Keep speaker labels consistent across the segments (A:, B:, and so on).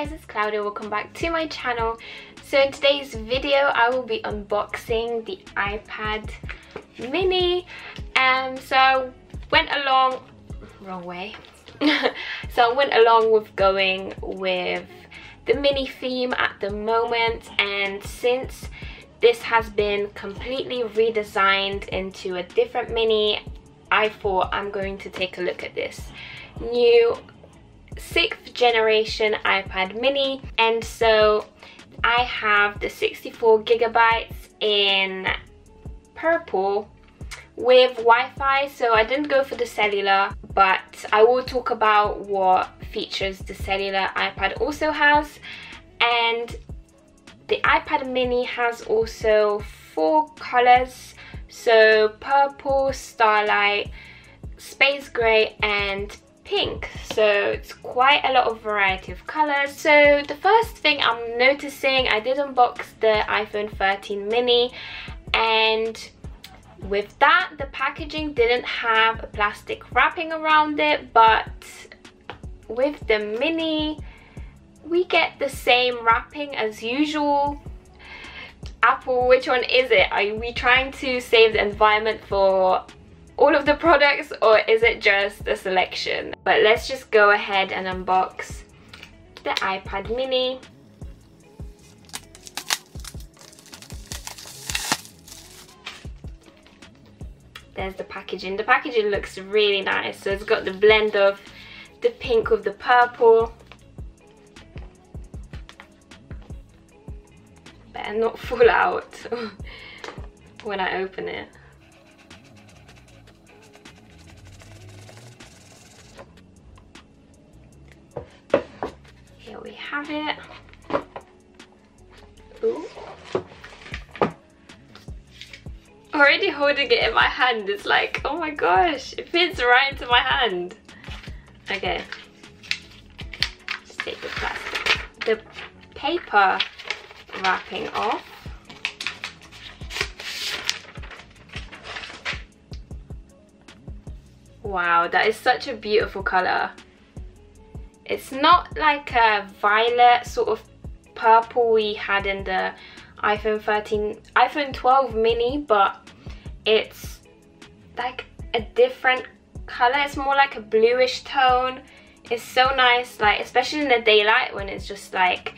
A: guys, it's Klaudia. Welcome back to my channel. So in today's video I will be unboxing the iPad mini. So I went along with going with the mini theme at the moment, and since this has been completely redesigned into a different mini, I thought I'm going to take a look at this new 6th generation iPad mini. And so I have the 64 gigabytes in purple with Wi-Fi, so I didn't go for the cellular, but I will talk about what features the cellular iPad also has. And the iPad mini has also 4 colors, so purple, starlight, space gray and pink, so it's quite a lot of variety of colors. So the first thing I'm noticing, I did unbox the iPhone 13 mini, and with that the packaging didn't have a plastic wrapping around it, but with the mini we get the same wrapping as usual. Apple, which one is it? Are we trying to save the environment for all of the products, or is it just a selection? But let's just go ahead and unbox the iPad mini. There's the packaging. The packaging looks really nice. So it's got the blend of the pink with the purple. Better not fall out when I open it. Here we have it. Ooh. Already holding it in my hand, it's like, oh my gosh, it fits right into my hand. Okay, just take the paper wrapping off. Wow, that is such a beautiful color. It's not like a violet sort of purple we had in the iPhone 12 mini, but it's like a different color. It's more like a bluish tone. It's so nice, like especially in the daylight when it's just like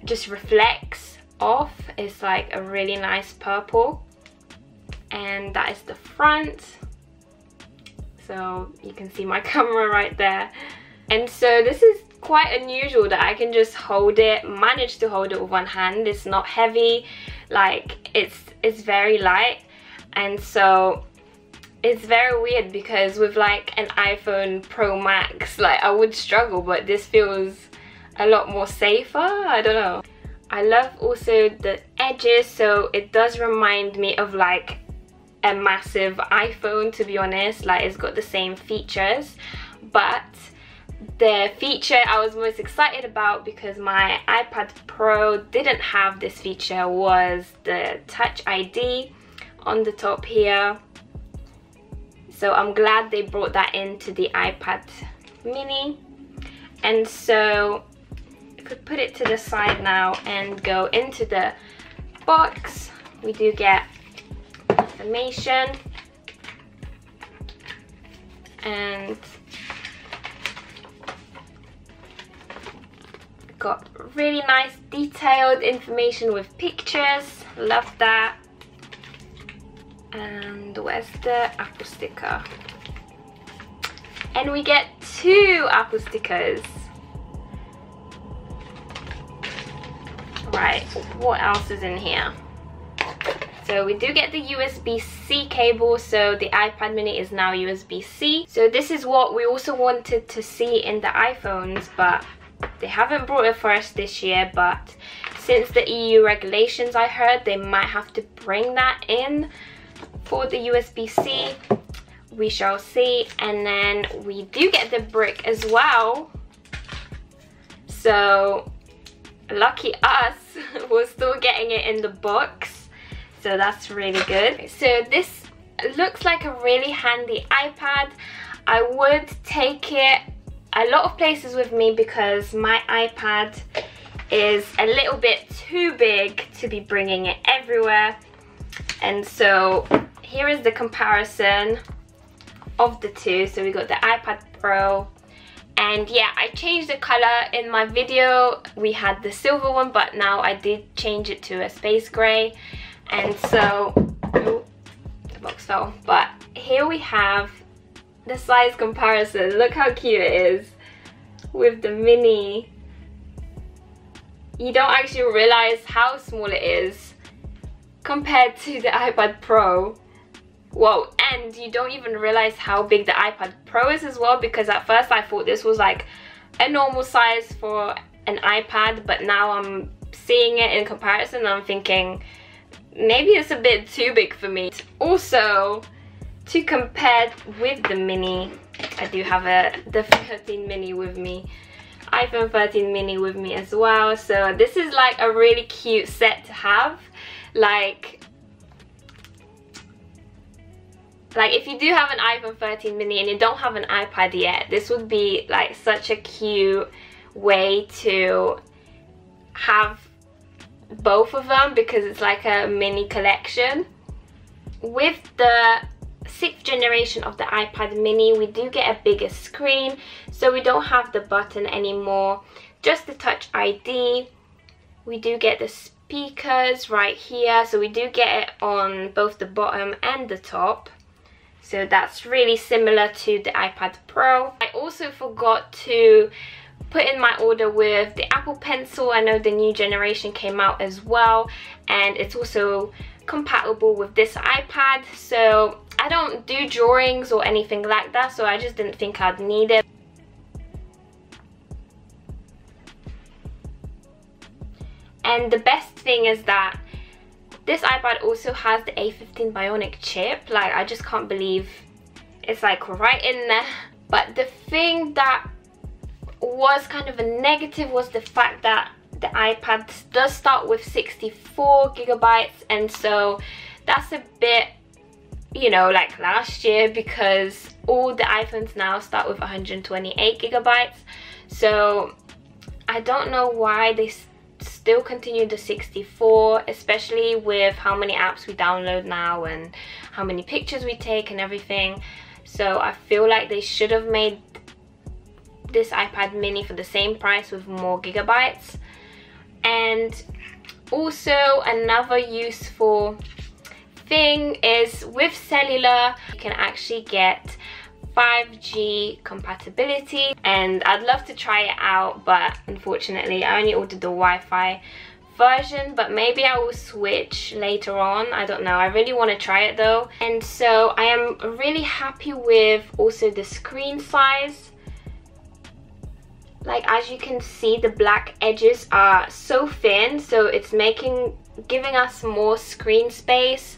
A: just reflects off. It's like a really nice purple, and that is the front, so you can see my camera right there. And so this is quite unusual that I can just manage to hold it with one hand. It's not heavy, like it's very light, and so it's very weird because with like an iPhone Pro Max, like I would struggle, but this feels a lot more safer. I don't know. I love also the edges, so it does remind me of like a massive iPhone, to be honest. Like it's got the same features, but the feature I was most excited about, because my iPad Pro didn't have this feature, was the Touch ID on the top here. So I'm glad they brought that into the iPad mini. And so if we put it to the side now and go into the box, we do get information and got really nice detailed information with pictures. Love that. And where's the Apple sticker? And we get 2 Apple stickers. Right, what else is in here? So we do get the USB-C cable, so the iPad mini is now USB-C. So this is what we also wanted to see in the iPhones, but they haven't brought it for us this year. But since the EU regulations, I heard they might have to bring that in for the USB-C. We shall see. And then we do get the brick as well, so lucky us, we're still getting it in the box, so that's really good. So this looks like a really handy iPad. I would take it a lot of places with me because my iPad is a little bit too big to be bringing it everywhere. And so here is the comparison of the two. So we got the iPad Pro, and yeah, I changed the color. In my video we had the silver one, but now I did change it to a space gray. And so, oh, the box fell. But here we have the size comparison. Look how cute it is with the mini. You don't actually realize how small it is compared to the iPad Pro. Whoa, and you don't even realize how big the iPad Pro is as well, because at first I thought this was like a normal size for an iPad, but now I'm seeing it in comparison and I'm thinking maybe it's a bit too big for me. Also, to compare with the mini, I do have the 13 mini with me, iPhone 13 mini with me as well. So this is like a really cute set to have. Like if you do have an iPhone 13 mini and you don't have an iPad yet, this would be like such a cute way to have both of them, because it's like a mini collection. With the 6th generation of the iPad mini, we do get a bigger screen, so we don't have the button anymore, just the Touch ID. We do get the speakers right here, so we do get it on both the bottom and the top. So that's really similar to the iPad Pro. I also forgot to put in my order with the Apple Pencil. I know the new generation came out as well, and it's also compatible with this iPad. So I don't do drawings or anything like that, so I just didn't think I'd need it. And the best thing is that this iPad also has the A15 Bionic chip. Like, I just can't believe it's like right in there. But the thing that was kind of a negative was the fact that the iPad does start with 64 gigabytes, and so that's a bit, you know, like last year, because all the iPhones now start with 128 gigabytes. So I don't know why they still continue the 64, especially with how many apps we download now and how many pictures we take and everything. So I feel like they should have made this iPad mini for the same price with more gigabytes. And also another useful thing is with cellular, you can actually get 5G compatibility, and I'd love to try it out, but unfortunately I only ordered the Wi-Fi version, but maybe I will switch later on. I don't know, I really want to try it though. And so I am really happy with also the screen size. Like, as you can see, the black edges are so thin, so it's giving us more screen space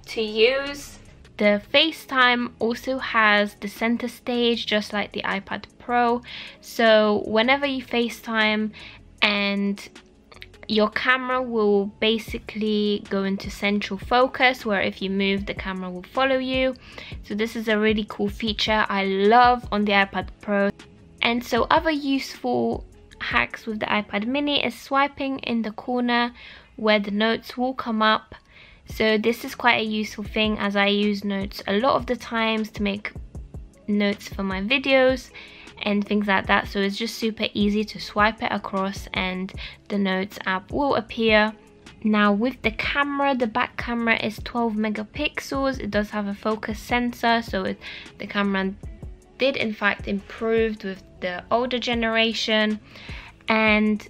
A: to use. The FaceTime also has the center stage, just like the iPad Pro. So whenever you FaceTime, and your camera will basically go into central focus, where if you move, the camera will follow you. So this is a really cool feature I love on the iPad Pro. And so other useful hacks with the iPad mini is swiping in the corner where the notes will come up. So this is quite a useful thing, as I use notes a lot of the times to make notes for my videos and things like that. So it's just super easy to swipe it across and the notes app will appear. Now with the camera, the back camera is 12 megapixels. It does have a focus sensor, so the camera did in fact improve with the older generation. And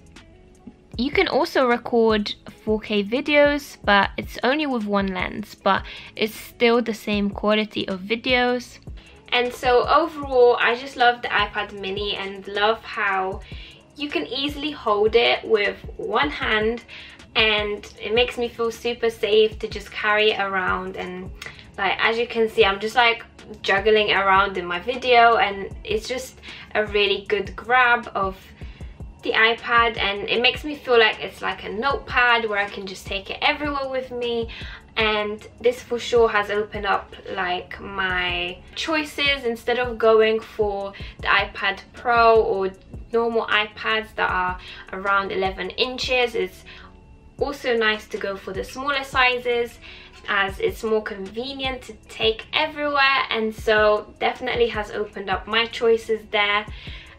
A: you can also record 4K videos, but it's only with one lens, but it's still the same quality of videos. And so overall, I just love the iPad mini and love how you can easily hold it with one hand, and it makes me feel super safe to just carry it around. And like, as you can see, I'm just like juggling around in my video, and it's just a really good grab of the iPad, and it makes me feel like it's like a notepad where I can just take it everywhere with me. And this for sure has opened up like my choices. Instead of going for the iPad Pro or normal iPads that are around 11 inches, it's also nice to go for the smaller sizes, as it's more convenient to take everywhere. And so definitely has opened up my choices there.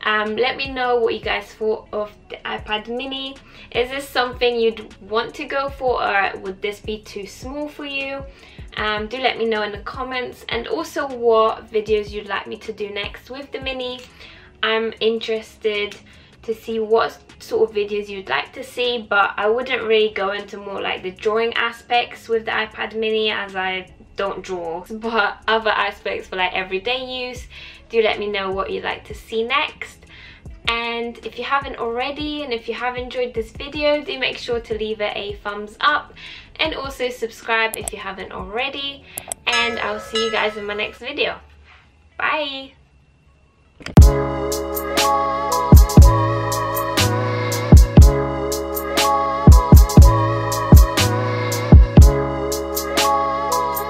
A: Let me know what you guys thought of the iPad mini. Is this something you'd want to go for, or would this be too small for you? Do let me know in the comments, and also what videos you'd like me to do next with the mini. I'm interested to see what sort of videos you'd like to see, but I wouldn't really go into more like the drawing aspects with the iPad mini, as I don't draw, but other aspects for like everyday use. Do let me know what you'd like to see next. And if you haven't already, and if you have enjoyed this video, do make sure to leave it a thumbs up, and also subscribe if you haven't already. And I'll see you guys in my next video. Bye!